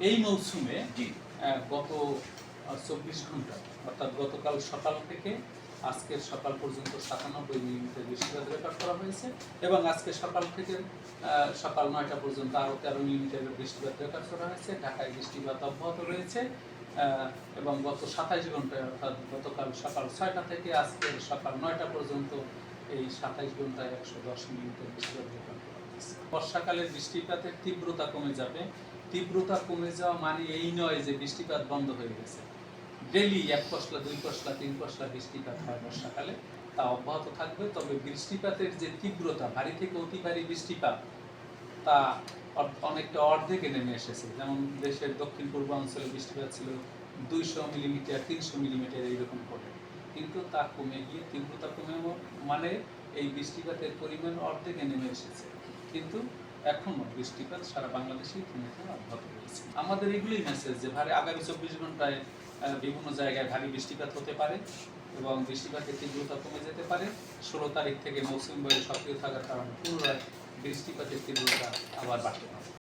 এই মৌসুমে গত 24 ঘন্টা অর্থাৎ গতকাল সকাল থেকে আজকের সকাল পর্যন্ত 97 মিলিমিটার বৃষ্টিপাত রেকর্ড করা হয়েছে এবং আজকে সকাল থেকে সকাল 9টা পর্যন্ত আরও 13 মিলিমিটারের বৃষ্টিপাত রেকর্ড করা হয়েছে। ঢাকায় বৃষ্টিপাত অব্যাহত রয়েছে এবং গত 27 ঘন্টায় অর্থাৎ গতকাল সকাল 6টা থেকে আজকের সকাল 9টা পর্যন্ত এই 27 ঘন্টায় 110 মিলিমিটার বৃষ্টিপাত রেকর্ড করা হয়েছে। বর্ষাকালের বৃষ্টিপাতের তীব্রতা কমে যাবে। তীব্রতা কমে যাওয়া মানে এই নয় যে বৃষ্টিপাত বন্ধ হয়ে গেছে। ডেলি 1 পশলা 2 পশলা 3 পশলা বৃষ্টিপাত হয় বর্ষাকালে, তা অব্যাহত থাকবে। তবে বৃষ্টিপাতের যে তীব্রতা, ভারী থেকে অতি ভারী বৃষ্টিপাত, তা অনেকটা অর্ধেকে নেমে এসেছে। যেমন দেশের দক্ষিণ পূর্বাঞ্চলে বৃষ্টিপাত ছিল 200 মিলিমিটার 300 মিলিমিটার এইরকম করে, কিন্তু তা কমে গিয়ে তীব্রতা কমে মানে এই বৃষ্টিপাতের পরিমাণ অর্ধেকে নেমে এসেছে। কিন্তু এখনও বৃষ্টিপাত সারা বাংলাদেশেই থেমে থেমে অব্যাহত রয়েছে। আমাদের এগুলোই মেসেজ যে আগামী 24 ঘন্টায় বিভিন্ন জায়গায় ভারী বৃষ্টিপাত হতে পারে এবং বৃষ্টিপাতের তীব্রতা কমে যেতে পারে। 16 তারিখ থেকে মৌসুমি বায়ু সক্রিয় থাকার কারণে পুনরায় বৃষ্টিপাতের তীব্রতা আবার বাড়তে পারে।